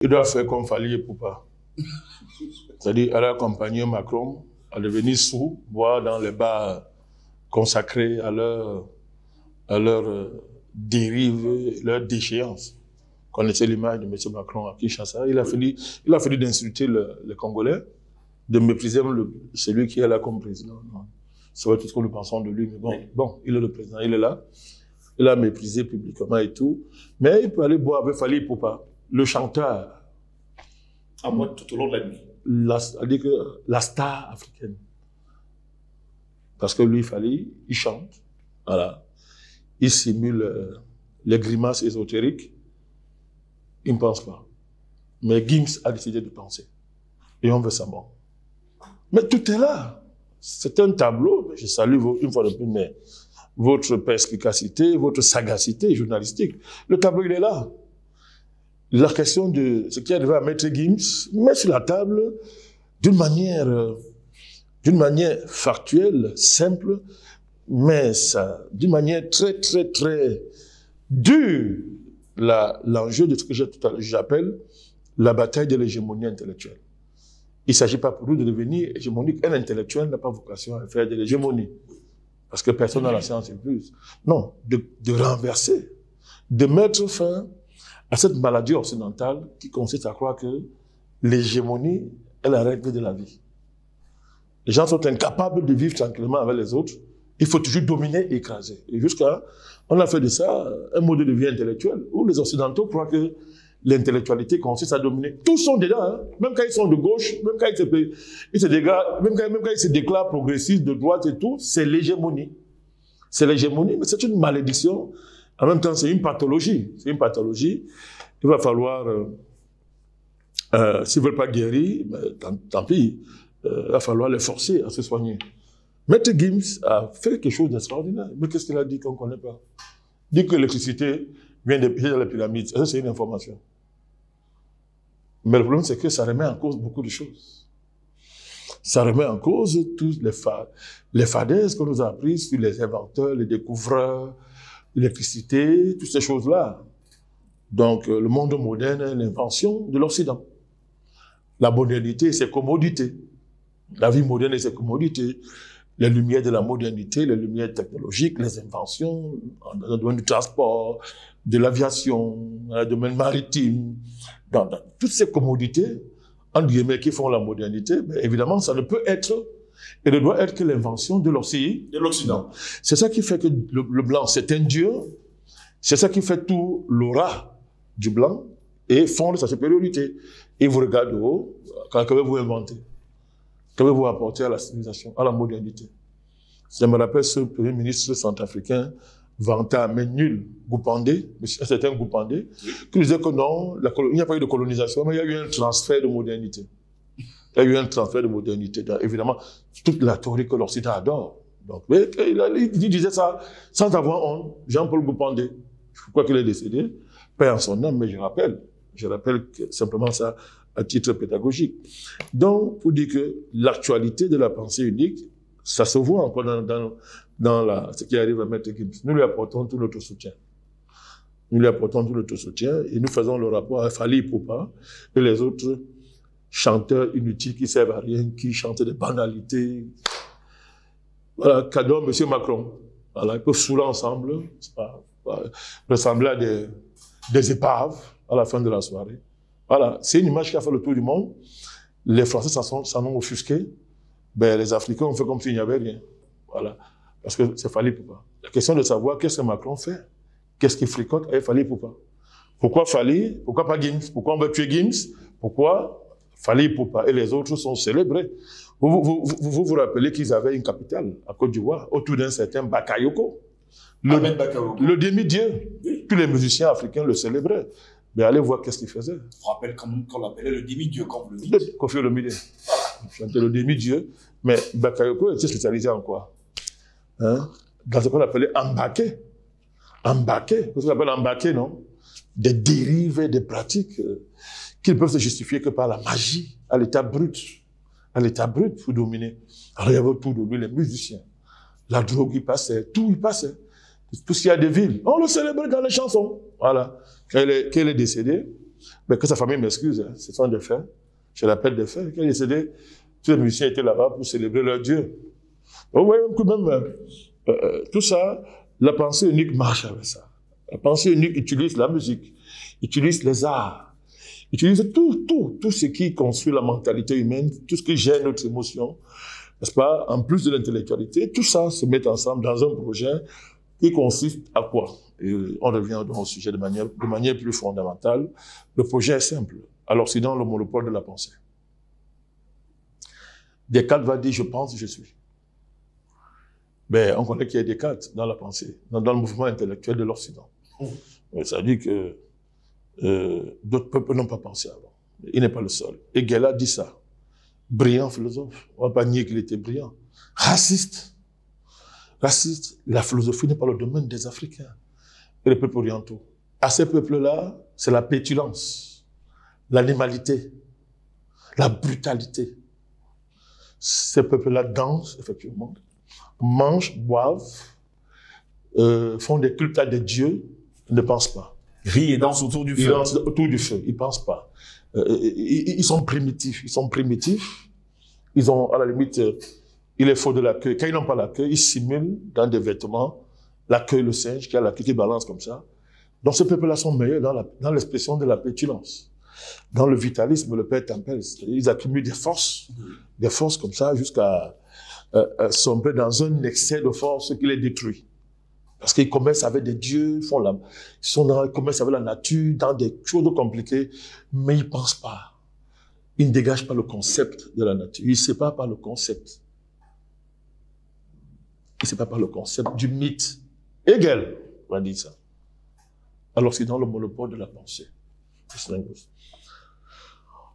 Il doit faire comme Fali et Poupa. C'est-à-dire, aller accompagner Macron à devenir sous, boire dans les bars consacrés à leur dérive, leur déchéance. Connaissez l'image de M. Macron à Kinshasa. Il a fini d'insulter les Congolais, de mépriser celui qui est là comme président. Ça va tout ce que nous pensons de lui, mais bon, il est le président, il est là. Il a méprisé publiquement et tout. Mais il peut aller boire avec Fali Poupa, le chanteur. À moi, tout au long de la nuit. C'est-à-dire que la star africaine. Parce que lui, Fali, il chante. Voilà. Il simule les grimaces ésotériques. Il ne pense pas. Mais Gims a décidé de penser. Et on veut sa mort. Mais tout est là. C'est un tableau. Je salue une fois de plus, mais votre perspicacité, votre sagacité journalistique. Le tableau, il est là. La question de ce qui est arrivé à Maître Gims, met sur la table d'une manière factuelle, simple, mais d'une manière très, très, très dure, l'enjeu de ce que j'appelle la bataille de l'hégémonie intellectuelle. Il ne s'agit pas pour nous de devenir hégémonique. Un intellectuel n'a pas vocation à faire de l'hégémonie. Parce que personne n'a la science plus. Non, de renverser, de mettre fin à cette maladie occidentale qui consiste à croire que l'hégémonie est la règle de la vie. Les gens sont incapables de vivre tranquillement avec les autres. Il faut toujours dominer et écraser. Et on a fait de ça un mode de vie intellectuel où les Occidentaux croient que l'intellectualité consiste à dominer. Tous sont dedans, hein. Même quand ils sont de gauche, même quand ils se déclarent progressistes, de droite et tout, c'est l'hégémonie. C'est l'hégémonie, mais c'est une malédiction. En même temps, c'est une pathologie. C'est une pathologie. Il va falloir, s'ils ne veulent pas guérir, tant pis, il va falloir les forcer à se soigner. Maître Gims a fait quelque chose d'extraordinaire. Mais qu'est-ce qu'il a dit qu'on ne connaît pas? Il dit que l'électricité vient de la pyramide. Ça, c'est une information. Mais le problème, c'est que ça remet en cause beaucoup de choses. Ça remet en cause toutes les fadaises qu'on nous a apprises sur les inventeurs, les découvreurs, l'électricité, toutes ces choses-là. Donc, le monde moderne est l'invention de l'Occident. La modernité, c'est commodité. La vie moderne et ses commodités. Les lumières de la modernité, les lumières technologiques, les inventions dans le domaine du transport, de l'aviation, dans le domaine maritime, dans toutes ces commodités, entre guillemets, qui font la modernité, mais évidemment, ça ne peut être et ne doit être que l'invention de l'Occident. C'est ça qui fait que le blanc, c'est un dieu. C'est ça qui fait tout l'aura du blanc et fonde sa supériorité. Et vous regardez haut, qu'avez-vous inventé? Qu'avez-vous apporté à la civilisation, à la modernité? Ça me rappelle ce premier ministre centrafricain vanté à main nulle, Goupandé, un certain Goupandé, qui disait que non, il n'y a pas eu de colonisation, mais il y a eu un transfert de modernité. Il y a eu un transfert de modernité. Donc, évidemment, toute la théorie que l'Occident adore. Donc, mais, il disait ça sans avoir honte. Jean-Paul Goupandé, je crois qu'il est décédé, paix en son âme, mais je rappelle simplement ça à titre pédagogique. Donc, pour dire que l'actualité de la pensée unique, ça se voit encore dans ce qui arrive à Maître Gims. Nous lui apportons tout notre soutien. Nous lui apportons tout notre soutien et nous faisons le rapport à Fali Poupa et les autres chanteurs inutiles qui servent à rien, qui chantent des banalités. Voilà, cadeau à M. Macron. Voilà, ils peuvent saouler ensemble, ressembler à des épaves à la fin de la soirée. Voilà, c'est une image qui a fait le tour du monde. Les Français s'en ont offusqué. Ben, les Africains ont fait comme s'il n'y avait rien. Voilà. Parce que c'est Fali Poupa. La question de savoir qu'est-ce que Macron fait. Qu'est-ce qu'il fricote avec Fali Poupa. Pourquoi Fali? Pourquoi pas Gims? Pourquoi on veut tuer Gims? Pourquoi Fali Poupa et les autres sont célébrés? Vous rappelez qu'ils avaient une capitale à Côte d'Ivoire, autour d'un certain Bakayoko. Le demi-dieu. Oui. Tous les musiciens africains le célébraient. Mais allez voir qu'est-ce qu'il faisait. Je vous rappelle qu'on l'appelait le demi-dieu, comme vous le dites. Kofi Olomide. Chantait le demi-dieu. Mais Bakayoko était spécialisé en quoi? Hein? Dans ce qu'on appelait Ambaké. Ambaké. Vous appelez Ambaké, non? Des dérives et des pratiques qui ne peuvent se justifier que par la magie, à l'état brut. À l'état brut pour dominer. Alors il y avait autour de lui les musiciens. La drogue, il passait. Tout, il passait. Tout ce qu'il y a des villes. On le célébrait dans les chansons. Voilà. Quand il est décédé, mais que sa famille m'excuse, hein, ce sont des faits. Je l'appelle des faits. Quand il est décédé, tous les musiciens étaient là-bas pour célébrer leur Dieu. Vous voyez que même tout ça, la pensée unique marche avec ça. La pensée unique utilise la musique, utilise les arts, utilise tout ce qui construit la mentalité humaine, tout ce qui gère notre émotion, n'est-ce pas? En plus de l'intellectualité, tout ça se met ensemble dans un projet qui consiste à quoi? Et on revient donc au sujet de manière plus fondamentale. Le projet est simple. À l'Occident, le monopole de la pensée. Descartes va dire « je pense, je suis ». Ben, on connaît qu'il y a Descartes dans la pensée, dans le mouvement intellectuel de l'Occident. Ça dit que d'autres peuples n'ont pas pensé avant. Il n'est pas le seul. Hegel a dit ça. Brillant philosophe. On ne va pas nier qu'il était brillant. Raciste. Raciste. La philosophie n'est pas le domaine des Africains et les peuples orientaux. À ces peuples-là, c'est la pétulance, l'animalité, la brutalité. Ces peuples-là dansent, effectivement, mangent, boivent, font des cultes à des dieux, ne pensent pas. Rient et dansent autour du feu. Ils dansent autour du feu, ils ne pensent pas. Ils sont primitifs, ils ont, à la limite, il est faux de la queue. Quand ils n'ont pas la queue, ils simulent dans des vêtements la queue, le singe qui a la queue qui balance comme ça. Donc ces peuples-là sont meilleurs dans l'expression de la pétulance. Dans le vitalisme, le père Tempel, ils accumulent des forces comme ça jusqu'à sombrer dans un excès de force qui les détruit. Parce qu'ils commercent avec des dieux, ils commercent avec la nature, dans des choses compliquées, mais ils ne pensent pas. Ils ne dégagent pas le concept de la nature. Ils ne séparent pas le concept. Ils ne séparent pas le concept du mythe. Hegel va dire ça. Alors c'est dans le monopole de la pensée.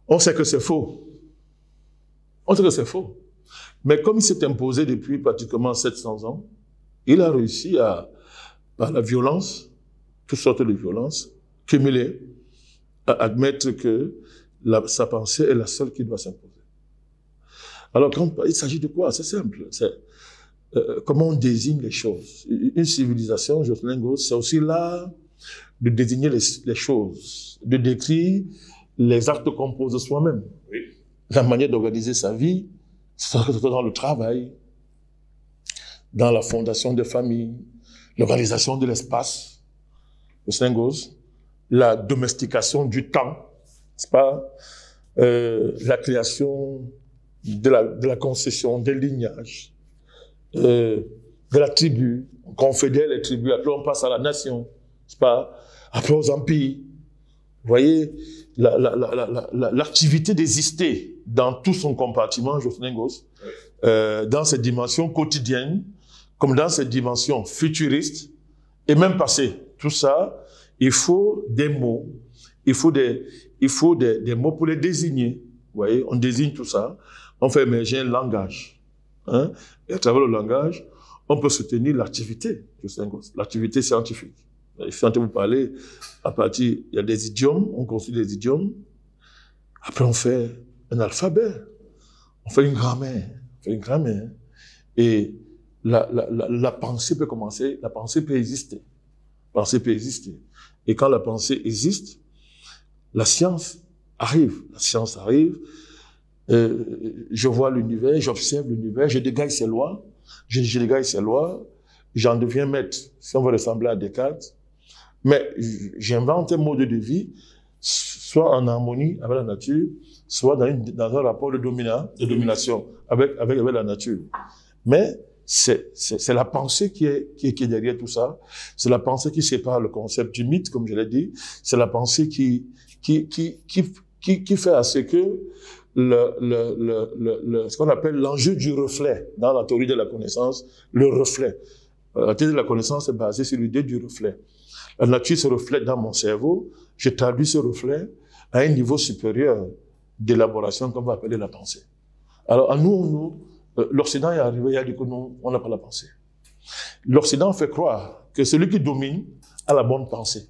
On sait que c'est faux. On sait que c'est faux. Mais comme il s'est imposé depuis pratiquement 700 ans, il a réussi par la violence, toutes sortes de violences, cumulées, à admettre que sa pensée est la seule qui doit s'imposer. Alors, il s'agit de quoi? C'est simple. C'est comment on désigne les choses. Une civilisation, Jocelyn Gauss, c'est aussi l'art de désigner les choses, de décrire les actes qu'on pose de soi-même. Oui. La manière d'organiser sa vie, c'est dans le travail, dans la fondation des familles, l'organisation de l'espace, Jocelyn Gauss, la domestication du temps, n'est-ce pas? La création de la concession, des lignages, de la tribu, on confédère les tribus, après on passe à la nation, n'est-ce pas? Après aux empires. Vous voyez, l'activité d'exister dans tout son compartiment, Jocelyn Gauss, dans ses dimensions quotidiennes, comme dans ses dimensions futuristes, et même passées. Tout ça, il faut des mots, il faut des mots pour les désigner. Vous voyez, on désigne tout ça, on fait émerger un langage. Hein? Et à travers le langage, on peut soutenir l'activité, l'activité scientifique. Je suis en train de vous parler, à partir, il y a des idiomes, on construit des idiomes, après on fait un alphabet, on fait une grammaire, et la pensée peut commencer, la pensée peut exister. La pensée peut exister. Et quand la pensée existe, la science arrive. La science arrive, je vois l'univers, j'observe l'univers, je dégage ses lois, je dégage ses lois, j'en deviens maître, si on veut ressembler à Descartes. Mais j'invente un mode de vie, soit en harmonie avec la nature, soit dans un rapport de domination avec la nature. Mais c'est la pensée qui est derrière tout ça. C'est la pensée qui sépare le concept du mythe, comme je l'ai dit. C'est la pensée qui fait à ce que ce qu'on appelle l'enjeu du reflet dans la théorie de la connaissance, le reflet. La théorie de la connaissance est basée sur l'idée du reflet. La nature se reflète dans mon cerveau, je traduis ce reflet à un niveau supérieur d'élaboration qu'on va appeler la pensée. Alors, à nous, l'Occident est arrivé, il a dit que nous, on n'a pas la pensée. L'Occident fait croire que celui qui domine a la bonne pensée.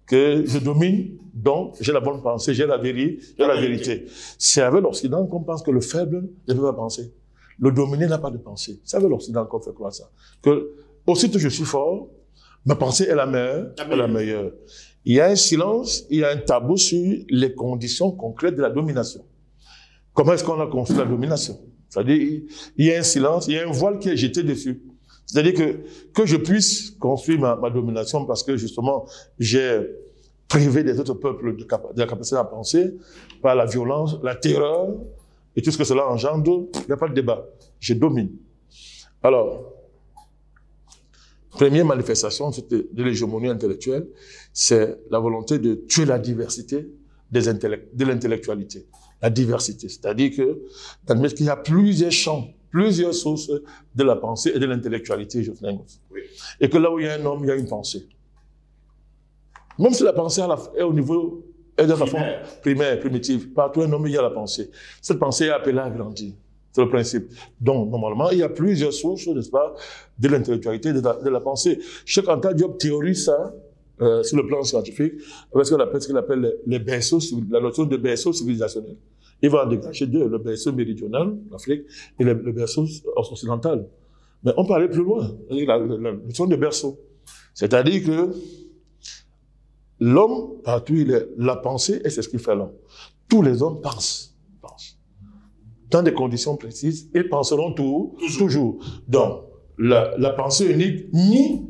Que je domine, donc j'ai la bonne pensée, j'ai la vérité. C'est avec l'Occident qu'on pense que le faible ne peut pas penser. Le dominé n'a pas de pensée. C'est avec l'Occident qu'on fait croire ça. Que aussitôt je suis fort, ma pensée est la meilleure. il y a un silence, il y a un tabou sur les conditions concrètes de la domination. Comment est-ce qu'on a construit la domination? C'est-à-dire, il y a un silence, il y a un voile qui est jeté dessus. C'est-à-dire que je puisse construire ma domination parce que justement, j'ai privé des autres peuples de la capacité à penser par la violence, la terreur et tout ce que cela engendre, il n'y a pas de débat. Je domine. Alors, première manifestation de l'hégémonie intellectuelle, c'est la volonté de tuer la diversité de l'intellectualité. La diversité, c'est-à-dire que d'admettre qu'il y a plusieurs champs, plusieurs sources de la pensée et de l'intellectualité, oui. Et que là où il y a un homme, il y a une pensée. Même si la pensée est au niveau, est dans la forme primaire, primitive, partout un homme, il y a la pensée. Cette pensée est appelée à grandir. C'est le principe. Donc, normalement, il y a plusieurs sources, n'est-ce pas, de l'intellectualité, de la pensée. Cheikh Anta Diop théorise ça, sur le plan scientifique, avec ce qu'il appelle les berceaux, la notion de berceau civilisationnel. Il va en dégager deux, le berceau méridional, l'Afrique, et le berceau occidental. Mais on peut aller plus loin, la notion de berceau. C'est-à-dire que l'homme, partout il est, la pensée, et c'est ce qui fait l'homme. Tous les hommes pensent. Dans des conditions précises, ils penseront toujours. Donc, la pensée unique nie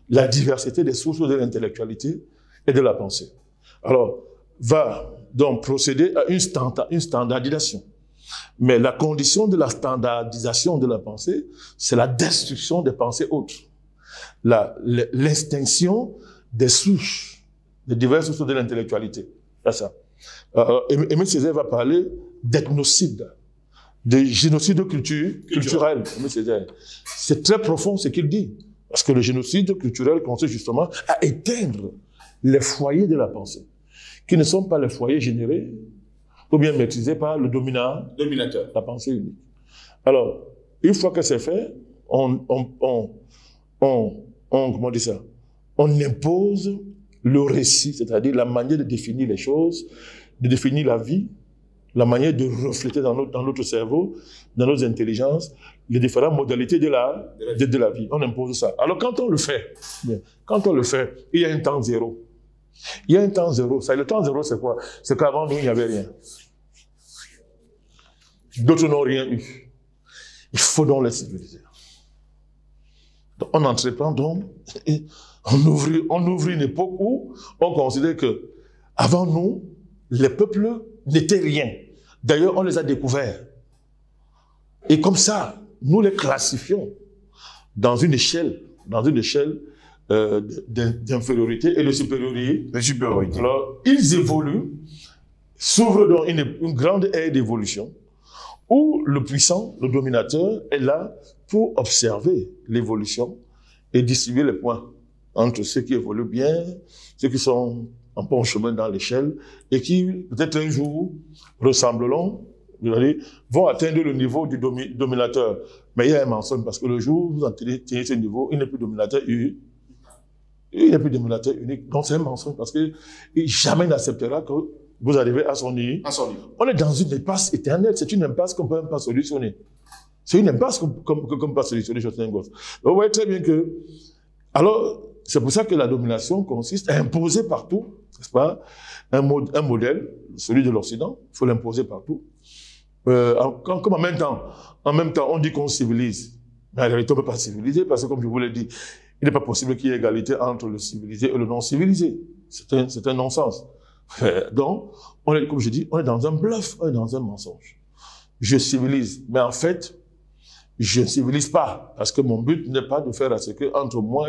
la diversité des sources de l'intellectualité et de la pensée. Alors, va donc procéder à une standardisation. Mais la condition de la standardisation de la pensée, c'est la destruction des pensées autres. L'extinction des souches, des diverses sources de l'intellectualité. C'est ça. Aimé Césaire va parler d'ethnocide, de génocide culturel. C'est très profond ce qu'il dit. Parce que le génocide culturel consiste justement à éteindre les foyers de la pensée, qui ne sont pas les foyers générés ou bien maîtrisés par le dominateur, la pensée unique. Alors, une fois que c'est fait, comment dire ça? On impose le récit, c'est-à-dire la manière de définir les choses, de définir la vie, la manière de refléter dans notre cerveau, dans nos intelligences, les différentes modalités de la vie. On impose ça. Alors quand on le fait, il y a un temps zéro. Il y a un temps zéro. Le temps zéro, c'est quoi? C'est qu'avant nous, il n'y avait rien. D'autres n'ont rien eu. Il faut donc les civiliser. Donc, on entreprend donc, et on ouvre une époque où on considère que, avant nous, les peuples n'étaient rien. D'ailleurs, on les a découverts. Et comme ça, nous les classifions dans une échelle d'infériorité et de supériorité. Alors, ils évoluent, s'ouvre donc une grande ère d'évolution où le puissant, le dominateur, est là pour observer l'évolution et distribuer les points entre ceux qui évoluent bien, ceux qui sont en bon chemin dans l'échelle et qui, peut-être un jour, ressembleront, vont atteindre le niveau du dominateur. Mais il y a un mensonge parce que le jour où vous atteignez ce niveau, il n'est plus dominateur unique. Il n'est plus dominateur unique. Donc c'est un mensonge parce que jamais n'acceptera que vous arrivez à son niveau. On est dans une impasse éternelle. C'est une impasse qu'on ne peut même pas solutionner. C'est une impasse qu'on ne peut pas solutionner. Donc vous voyez très bien que... Alors, c'est pour ça que la domination consiste à imposer partout, n'est-ce pas, un modèle, celui de l'Occident, il faut l'imposer partout. Comme en même temps, on dit qu'on civilise. Mais en réalité, on ne peut pas civiliser parce que, comme je vous l'ai dit, il n'est pas possible qu'il y ait égalité entre le civilisé et le non civilisé. C'est un non-sens. Donc, comme je dis, on est dans un bluff, on est dans un mensonge. Je civilise, mais en fait, je ne civilise pas parce que mon but n'est pas de faire à ce que entre moi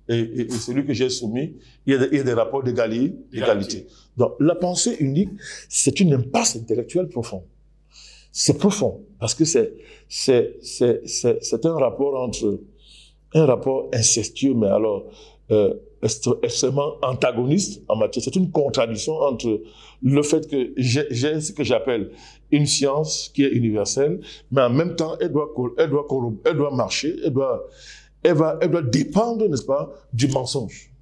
et celui que j'ai soumis, il y a des rapports d'égalité. Donc, la pensée unique, c'est une impasse intellectuelle profonde. C'est profond, parce que c'est un rapport incestueux, mais alors extrêmement antagoniste en matière. C'est une contradiction entre le fait que j'ai ce que j'appelle une science qui est universelle, mais en même temps, elle doit marcher, elle doit dépendre, n'est-ce pas, du mensonge.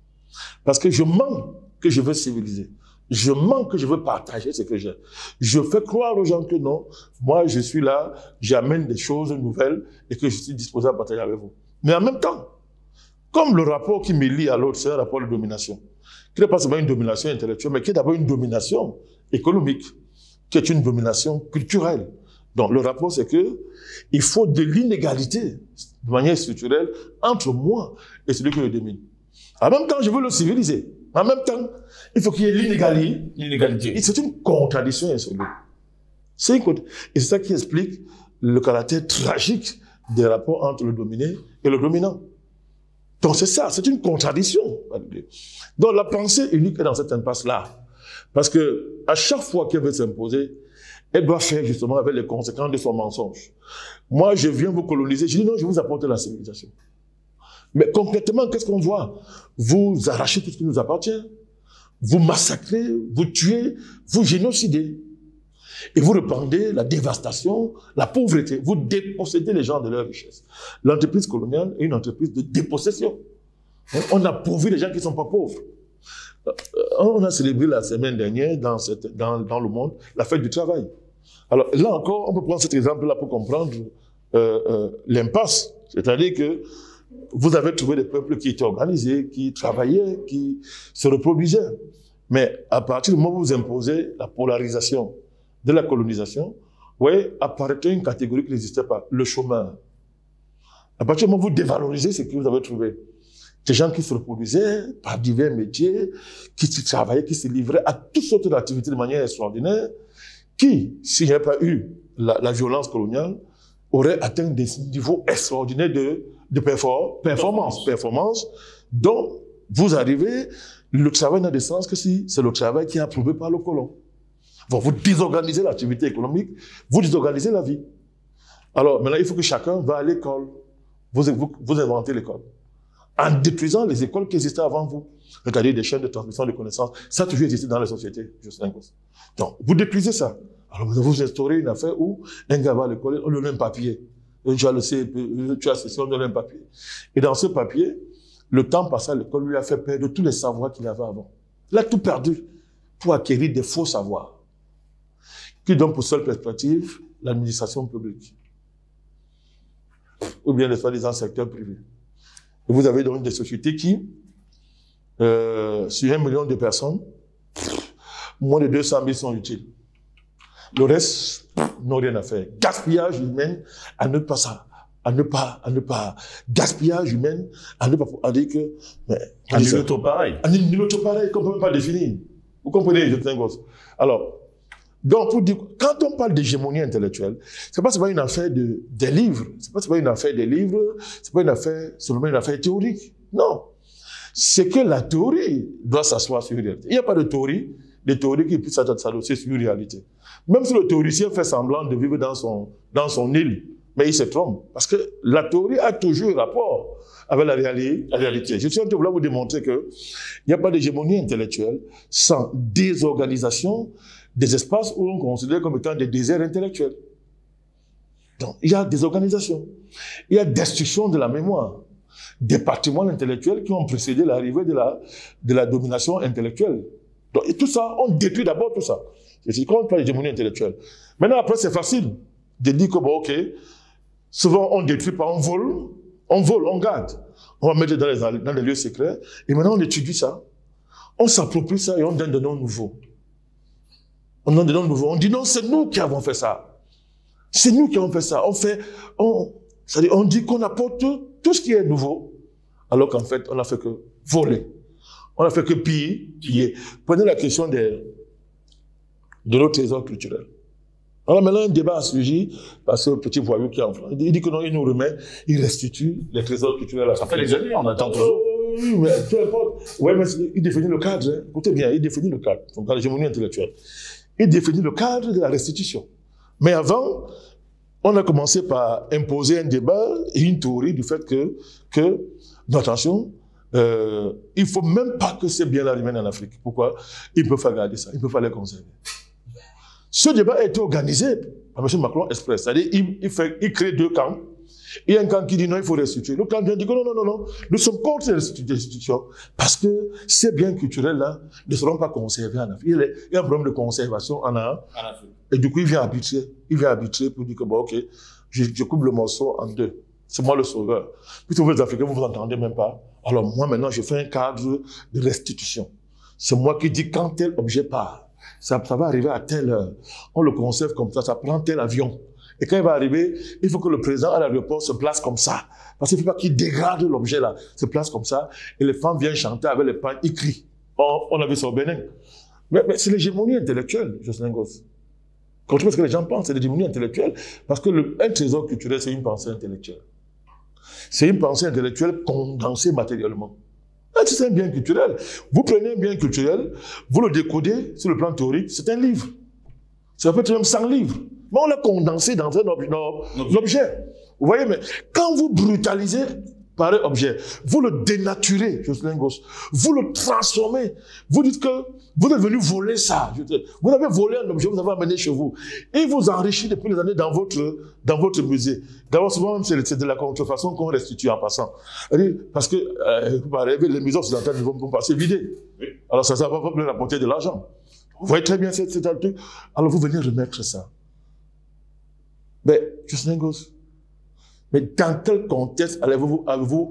Parce que je mens que je veux civiliser. Je mens que je veux partager ce que j'ai. Je fais croire aux gens que non, moi je suis là, j'amène des choses nouvelles et que je suis disposé à partager avec vous. Mais en même temps, comme le rapport qui me lie à l'autre, c'est un rapport de domination. qui n'est pas seulement une domination intellectuelle, mais qui est d'abord une domination économique, qui est une domination culturelle. Donc, le rapport, c'est que il faut de l'inégalité, de manière structurelle, entre moi et celui qui le domine. En même temps, je veux le civiliser. En même temps, il faut qu'il y ait l'inégalité. C'est une contradiction insoluble. Et c'est ça qui explique le caractère tragique des rapports entre le dominé et le dominant. Donc c'est ça, c'est une contradiction. Donc la pensée unique est dans cette impasse-là. Parce que à chaque fois qu'elle veut s'imposer, elle doit faire justement avec les conséquences de son mensonge. Moi, je viens vous coloniser, je dis non, je vais vous apporter la civilisation. Mais concrètement, qu'est-ce qu'on voit? Vous arrachez tout ce qui nous appartient, vous massacrez, vous tuez, vous génocidez. Et vous répandez la dévastation, la pauvreté. Vous dépossédez les gens de leur richesse. L'entreprise coloniale est une entreprise de dépossession. On appauvrit les gens qui ne sont pas pauvres. On a célébré la semaine dernière dans le monde la fête du travail. Alors là encore, on peut prendre cet exemple-là pour comprendre l'impasse. C'est-à-dire que vous avez trouvé des peuples qui étaient organisés, qui travaillaient, qui se reproduisaient. Mais à partir du moment où vous imposez la polarisation de la colonisation, oui, apparaît une catégorie qui n'existait pas, le chômeur. À partir du moment où vous dévalorisez ce que vous avez trouvé, des gens qui se reproduisaient par divers métiers, qui travaillaient, qui se livraient à toutes sortes d'activités de manière extraordinaire, qui, s'il n'y avait pas eu la violence coloniale, auraient atteint des niveaux extraordinaires de performance, dont vous arrivez, le travail n'a de sens que si c'est le travail qui est approuvé par le colon. Bon, vous désorganisez l'activité économique, vous désorganisez la vie. Alors maintenant, il faut que chacun va à l'école. Vous inventez l'école. En détruisant les écoles qui existaient avant vous. Regardez des chaînes de transmission de connaissances. Ça a toujours existé dans les sociétés. Donc, vous détruisez ça. Alors vous instaurez une affaire où un gars va à l'école, on lui donne un papier. Tu as le CEP, tu as ceci, on lui donne un papier. Et dans ce papier, le temps passé à l'école lui a fait perdre tous les savoirs qu'il avait avant. Il a tout perdu pour acquérir des faux savoirs qui donnent pour seule perspective l'administration publique. Ou bien les soi-disant secteur privé. Et vous avez donc des sociétés qui, sur 1 million de personnes, moins de 200 000 sont utiles. Le reste n'ont rien à faire. Gaspillage humain, gaspillage humain, à dire que, un nul autre pareil. Un nul autre pareil qu'on ne peut même pas définir. Vous comprenez, je gosse. Alors, donc, pour dire, quand on parle d'hégémonie intellectuelle, c'est pas seulement une affaire des livres, c'est pas seulement une affaire des livres, c'est pas seulement une affaire théorique. Non. C'est que la théorie doit s'asseoir sur une réalité. Il n'y a pas de théorie qui puisse s'adosser sur une réalité. Même si le théoricien fait semblant de vivre dans son île, mais il se trompe. Parce que la théorie a toujours un rapport avec la réalité. Je suis en train de vouloir vous démontrer qu'il n'y a pas d'hégémonie intellectuelle sans désorganisation des espaces où on considère comme étant des déserts intellectuels. Donc, il y a des organisations. Il y a destruction de la mémoire, des patrimoines intellectuels qui ont précédé l'arrivée de la domination intellectuelle. Donc, et tout ça, on détruit d'abord tout ça. C'est quand on parle d'hégémonie intellectuelle. Maintenant, après, c'est facile de dire que, bon, ok, souvent on détruit pas, on vole, on garde. On va mettre dans les lieux secrets, et maintenant on étudie ça. On s'approprie ça et on donne des noms nouveaux. On dit non, c'est nous qui avons fait ça. C'est nous qui avons fait ça. C'est-à-dire, on dit qu'on apporte tout ce qui est nouveau, alors qu'en fait, on n'a fait que voler. On n'a fait que piller. Prenez la question de nos trésors culturels. Alors maintenant, un débat a surgi par ce petit voyou qui est en France. Il dit que non, il nous remet, il restitue les trésors culturels à ça fait des années, on attend toujours. Oui, mais peu importe. Oui, mais il définit le cadre. Hein. Écoutez bien, il définit le cadre. Donc, dans l'hégémonie intellectuelle. Il définit le cadre de la restitution. Mais avant, on a commencé par imposer un débat et une théorie du fait que non, attention, il ne faut même pas que ces biens-là reviennent en Afrique. Pourquoi? Il peut faire garder ça, il peut faire les conserver. Ce débat a été organisé par M. Macron Express. C'est-à-dire, il crée deux camps. Il y a un camp qui dit non, il faut restituer. Le camp vient dire non, nous sommes contre les restitutions parce que ces biens culturels-là ne seront pas conservés en Afrique. Il y a un problème de conservation en Afrique. Et du coup, il vient arbitrer pour dire que bon, ok, je coupe le morceau en deux. C'est moi le sauveur. Puis tous les Africains, vous vous entendez même pas. Alors moi, maintenant, je fais un cadre de restitution. C'est moi qui dis quand tel objet part. Ça va arriver à telle heure. On le conserve comme ça prend tel avion. Et quand il va arriver, il faut que le président à l'aéroport se place comme ça. Parce qu'il ne faut pas qu'il dégrade l'objet là. Se place comme ça. Et les femmes viennent chanter avec les pannes, ils crient. On a vu ça au Bénin. Mais c'est l'hégémonie intellectuelle, Jocelyn Gosse. Quand tu vois ce que les gens pensent, c'est l'hégémonie intellectuelle. Parce que un trésor culturel, c'est une pensée intellectuelle. C'est une pensée intellectuelle condensée matériellement. C'est un bien culturel. Vous prenez un bien culturel, vous le décodez sur le plan théorique, c'est un livre. Ça peut être même 100 livres. Mais on l'a condensé dans un objet. Vous voyez, mais quand vous brutalisez par un objet, vous le dénaturez, Jocelyn Gosse, vous le transformez, vous dites que vous êtes venu voler ça. Vous avez volé un objet, vous avez amené chez vous. Et vous enrichissez depuis des années dans votre musée. D'abord, souvent même, c'est de la contrefaçon qu'on restitue en passant. Parce que, les musées occidentales vont passer vidés. Alors ça va pas leur rapporter de l'argent. Vous voyez très bien c'est truc. Alors vous venez remettre ça. Mais, Jocelyn Gosse, mais dans quel contexte avez-vous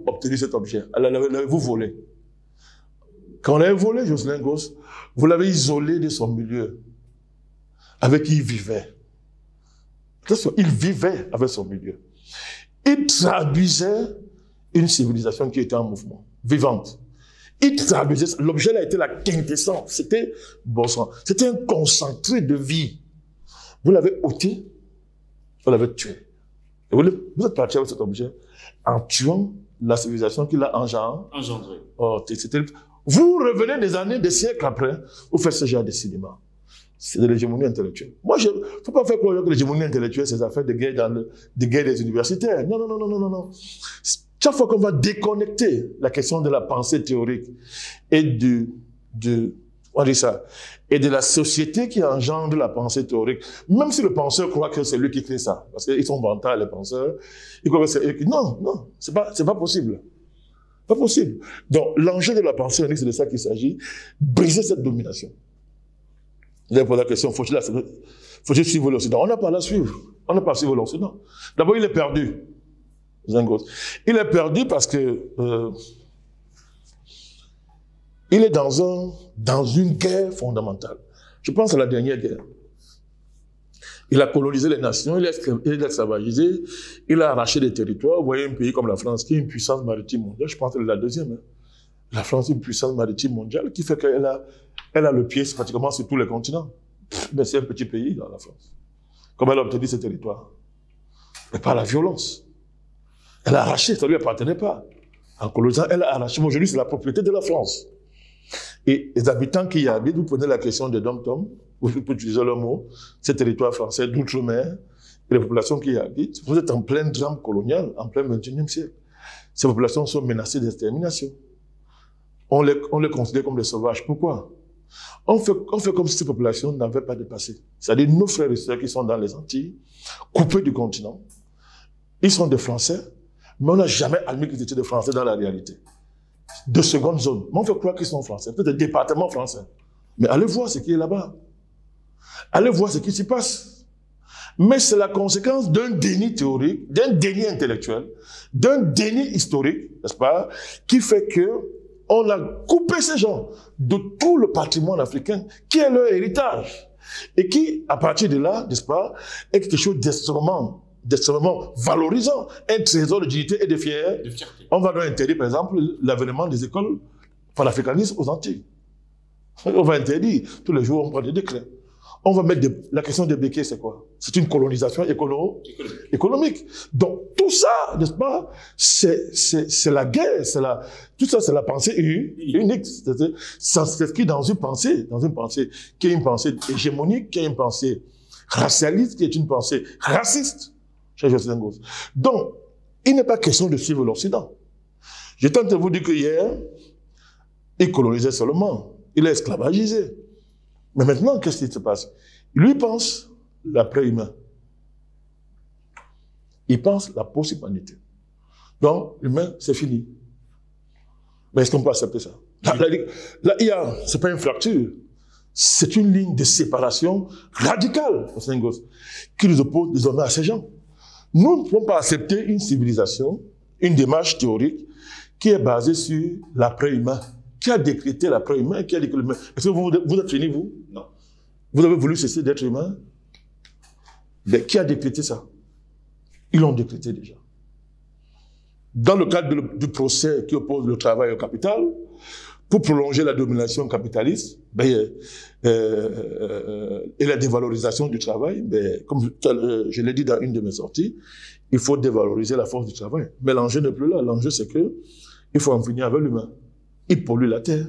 obtenu cet objet? L'avez-vous volé? Quand on l'avait volé, Jocelyn Gosse, vous l'avez isolé de son milieu, avec qui il vivait. Il vivait avec son milieu. Il traduisait une civilisation qui était en mouvement, vivante. Il traduisait, l'objet a été la quintessence, c'était bon sang, c'était un concentré de vie. Vous l'avez ôté, vous l'avez tué. Et vous êtes parti avec cet objet en tuant la civilisation qu'il a engendrée. Oh, vous revenez des années, des siècles après, vous faites ce genre de cinéma. C'est de l'hégémonie intellectuelle. Moi, il ne faut pas faire croire que l'hégémonie intellectuelle, c'est des affaires de guerre des universitaires. Non, non, non, non, non, non, non. Chaque fois qu'on va déconnecter la question de la pensée théorique et on dit ça, et de la société qui engendre la pensée théorique, même si le penseur croit que c'est lui qui crée ça, parce qu'ils sont vantards, les penseurs, ils croient que c'est eux qui... Non, non, c'est pas possible. Pas possible. Donc, l'enjeu de la pensée théorique, c'est de ça qu'il s'agit, briser cette domination. Vous avez posé la question, faut-il suivre l'Occident? On n'a pas à la suivre. On n'a pas à suivre l'Occident. D'abord, il est perdu. Il est perdu parce que il est dans une guerre fondamentale. Je pense à la dernière guerre. Il a colonisé les nations, il a esclavagisé, il a arraché des territoires. Vous voyez un pays comme la France qui est une puissance maritime mondiale, je pense que c'est la deuxième. Hein. La France est une puissance maritime mondiale qui fait qu'elle a le pied pratiquement sur tous les continents. Mais c'est un petit pays dans la France. Comment elle a obtenu ces territoires? Mais par la violence. Elle a arraché, ça ne lui appartenait pas. En colonisant, elle a arraché. Aujourd'hui, c'est la propriété de la France. Et les habitants qui y habitent, vous prenez la question des dom-tom, vous pouvez utiliser le mot, ces territoires français d'outre-mer, et les populations qui y habitent, vous êtes en plein drame colonial, en plein 21e siècle. Ces populations sont menacées d'extermination. On les considère comme des sauvages. Pourquoi? On fait comme si ces populations n'avaient pas de passé. C'est-à-dire nos frères et sœurs qui sont dans les Antilles, coupés du continent, ils sont des Français, mais on n'a jamais admis qu'ils étaient des Français dans la réalité. De seconde zone. Mais on fait croire qu'ils sont Français, peut-être des départements français. Mais allez voir ce qui est là-bas. Allez voir ce qui s'y passe. Mais c'est la conséquence d'un déni théorique, d'un déni intellectuel, d'un déni historique, n'est-ce pas, qui fait que on a coupé ces gens de tout le patrimoine africain qui est leur héritage. Et qui, à partir de là, n'est-ce pas, est quelque chose d'extrêmement valorisant, un trésor de dignité et de fierté. On va donc interdire, par exemple, l'avènement des écoles panafricanistes aux Antilles. On va interdire. Tous les jours, on prend des décrets. On va mettre la question des béquets, c'est quoi? C'est une colonisation économique. Donc, tout ça, n'est-ce pas, c'est la guerre, tout ça, c'est la pensée unique. Ça s'inscrit dans une pensée qui est une pensée hégémonique, qui est une pensée racialiste, qui est une pensée raciste. Chez Jocelyn Gosse. Donc, il n'est pas question de suivre l'Occident. Je tente de vous dire que hier, il colonisait seulement, il a esclavagisé. Mais maintenant, qu'est-ce qui se passe? Lui pense l'après-humain. Il pense la post-humanité. Donc, l'humain, c'est fini. Mais est-ce qu'on peut accepter ça? La IA, ce n'est pas une fracture. C'est une ligne de séparation radicale, Jocelyn Gosse, qui nous oppose désormais à ces gens. Nous ne pouvons pas accepter une civilisation, une démarche théorique qui est basée sur l'après-humain, Qui a décrété l'après humain? Qui a dit que l'humain... Est-ce que vous êtes fini, vous? Non. Vous avez voulu cesser d'être humain? Mais qui a décrété ça? Ils l'ont décrété déjà. Dans le cadre du procès qui oppose le travail au capital, pour prolonger la domination capitaliste et la dévalorisation du travail, comme je l'ai dit dans une de mes sorties, il faut dévaloriser la force du travail. Mais l'enjeu n'est plus là. L'enjeu, c'est que il faut en finir avec l'humain. Il pollue la terre.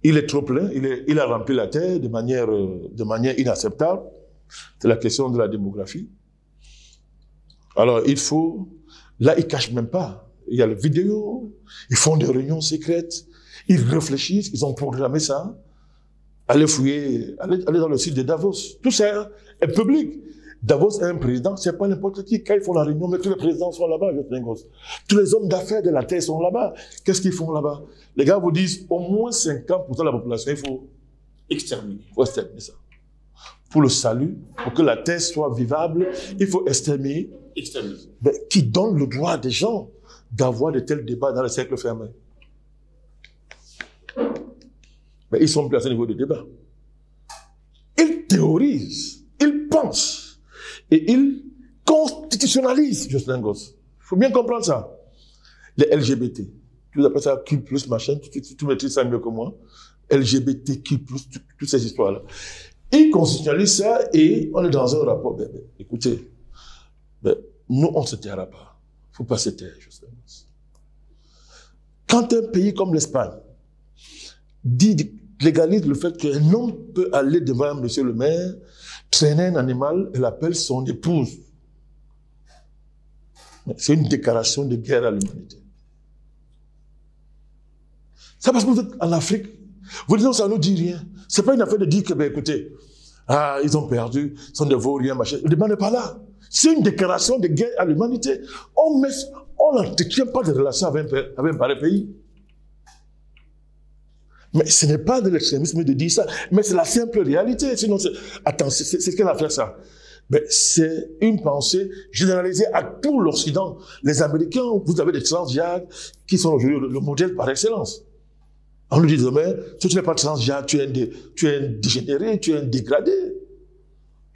Il est trop plein. Il a rempli la terre de manière inacceptable. C'est la question de la démographie. Alors, il faut... Là, ils ne cachent même pas. Il y a les vidéos, ils font des réunions secrètes, ils réfléchissent, ils ont programmé ça. Allez fouiller, allez dans le site de Davos. Tout ça est public. Davos est un président, c'est pas n'importe qui. Quand ils font la réunion, mais tous les présidents sont là-bas, tous les hommes d'affaires de la Terre sont là-bas. Qu'est-ce qu'ils font là-bas? Les gars vous disent, au moins 50% de la population, il faut exterminer. Il faut exterminer ça. Pour le salut, pour que la Terre soit vivable, il faut exterminer. Mais qui donne le droit des gens d'avoir de tels débats dans les cercles fermés? Mais ils sont plus à ce niveau de débat. Ils théorisent, ils pensent, et ils constitutionnalisent, Jocelyn Gosse. Il faut bien comprendre ça. Les LGBT, tu appelles ça Q+, machin, tu maîtrises ça mieux que moi. LGBTQ+, toutes ces histoires-là. Ils constitutionnalisent ça et on est dans un rapport. Écoutez, nous, on ne se taira pas. Il ne faut pas se taire, Jocelyn Gosse. Quand un pays comme l'Espagne légalise le fait qu'un homme peut aller devant monsieur le maire, traîner un animal et l'appelle son épouse, c'est une déclaration de guerre à l'humanité. Ça parce que vous êtes en Afrique. Vous dites, ça ne nous dit rien. Ce n'est pas une affaire de dire que, écoutez, ils ont perdu, ils sont de vauriens, machin. Le débat n'est pas là. C'est une déclaration de guerre à l'humanité. On n'entretient pas de relations avec un pareil pays. Mais ce n'est pas de l'extrémisme de dire ça, mais c'est la simple réalité. Sinon, attends, c'est ce qu'elle a fait ça. Mais c'est une pensée généralisée à tout l'Occident. Les Américains, vous avez des transgenres qui sont aujourd'hui le modèle par excellence. On nous dit demain, si tu n'es pas transgenre, tu es un dégénéré, tu es un dégradé.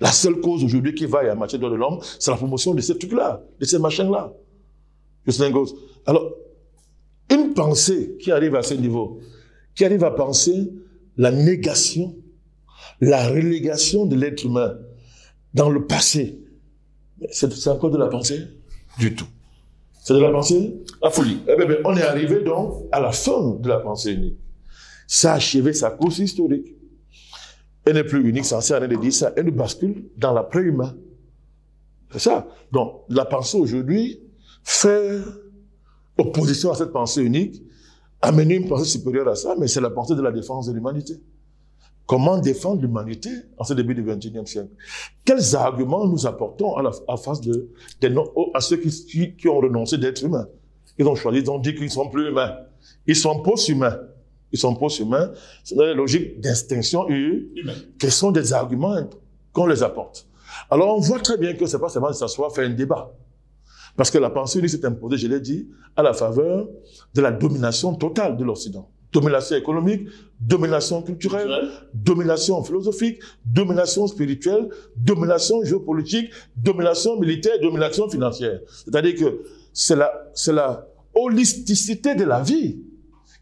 La seule cause aujourd'hui qui va en matière de droits de l'homme, c'est la promotion de ces trucs-là, de ces machins-là. Alors, une pensée qui arrive à ce niveau, qui arrive à penser la négation, la relégation de l'être humain dans le passé, c'est encore de la pensée? Du tout. C'est de la pensée? La folie. On est arrivé donc à la fin de la pensée unique. Ça a achevé sa course historique. Elle n'est plus unique, censée rien de dire ça. Elle nous bascule dans l'après-humain. C'est ça. Donc, la pensée aujourd'hui fait opposition à cette pensée unique, amener une pensée supérieure à ça, mais c'est la pensée de la défense de l'humanité. Comment défendre l'humanité en ce début du XXIe siècle? Quels arguments nous apportons à face à ceux qui ont renoncé d'être humains? Ils ont choisi, ils ont dit qu'ils ne sont plus humains. Ils sont post-humains. Ils sont post-humains. C'est dans la logique d'extinction humaine. Quels sont des arguments qu'on les apporte? Alors on voit très bien que ce n'est pas seulement de s'asseoir, faire un débat. Parce que la pensée unique s'est imposée, je l'ai dit, à la faveur de la domination totale de l'Occident. Domination économique, domination culturelle, domination philosophique, domination spirituelle, domination géopolitique, domination militaire, domination financière. C'est-à-dire que c'est la holisticité de la vie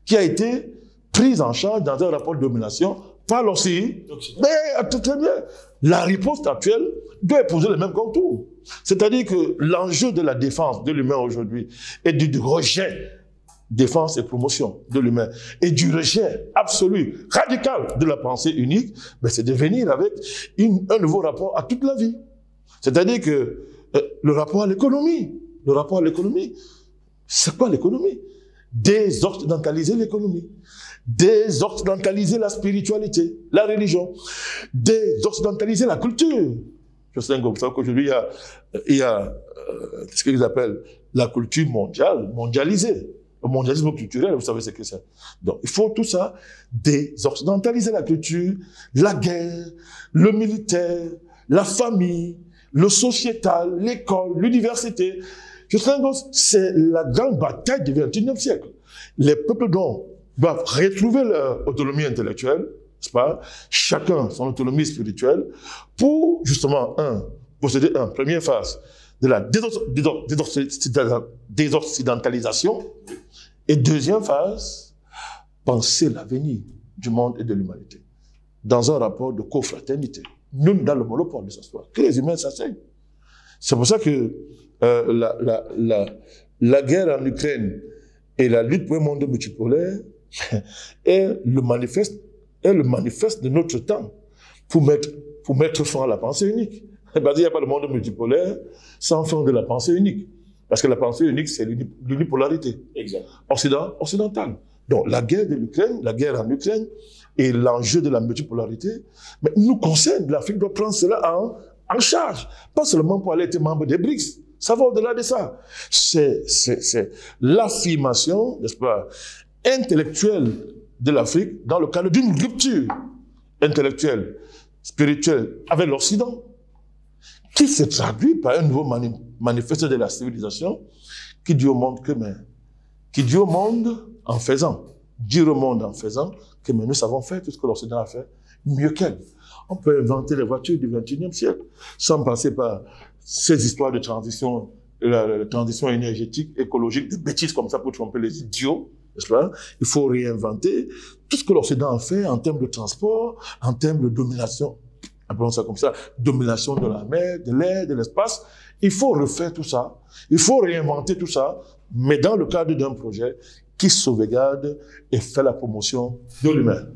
qui a été prise en charge dans un rapport de domination par l'Occident. Mais très bien, la riposte actuelle doit épouser les mêmes contours. C'est-à-dire que l'enjeu de la défense de l'humain aujourd'hui est du rejet, défense et promotion de l'humain, et du rejet absolu, radical de la pensée unique, c'est de venir avec un nouveau rapport à toute la vie. C'est-à-dire que le rapport à l'économie, c'est quoi l'économie? Désoccidentaliser l'économie, désoccidentaliser la spiritualité, la religion, désoccidentaliser la culture. Je sais comme ça qu'aujourd'hui, il y a ce qu'ils appellent la culture mondiale, mondialisée. Le mondialisme culturel, vous savez ce que c'est. Donc, il faut tout ça, désoccidentaliser la culture, la guerre, le militaire, la famille, le sociétal, l'école, l'université. Je sais c'est la grande bataille du XXIe siècle. Les peuples dont doivent retrouver leur autonomie intellectuelle, n'est-ce pas? Chacun son autonomie spirituelle, pour justement, procéder à une première phase de la désoccidentalisation, et deuxième phase, penser l'avenir du monde et de l'humanité, dans un rapport de cofraternité. Nous, dans le monopole de s'asseoir, que les humains s'asseyent. C'est pour ça que la guerre en Ukraine et la lutte pour un monde multipolaire est le manifeste de notre temps pour mettre fin à la pensée unique. Parce qu'il n'y a pas de monde multipolaire sans fin de la pensée unique. Parce que la pensée unique, c'est l'unipolarité occidentale. Donc la guerre en Ukraine et l'enjeu de la multipolarité, mais nous concerne. L'Afrique doit prendre cela en charge. Pas seulement pour aller être membre des BRICS. Ça va au-delà de ça. C'est l'affirmation, n'est-ce pas, intellectuelle de l'Afrique dans le cadre d'une rupture intellectuelle, spirituelle avec l'Occident, qui se traduit par un nouveau manifeste de la civilisation qui dit au monde que, qui dit au monde en faisant, dire au monde en faisant que nous savons faire tout ce que l'Occident a fait mieux qu'elle. On peut inventer les voitures du XXIe siècle sans passer par ces histoires de transition, la transition énergétique, écologique, des bêtises comme ça pour tromper les idiots, n'est-ce pas? Il faut réinventer tout ce que l'Occident a fait en termes de transport, en termes de domination, appelons ça comme ça, domination de la mer, de l'air, de l'espace. Il faut refaire tout ça, il faut réinventer tout ça, mais dans le cadre d'un projet qui sauvegarde et fait la promotion de l'humain.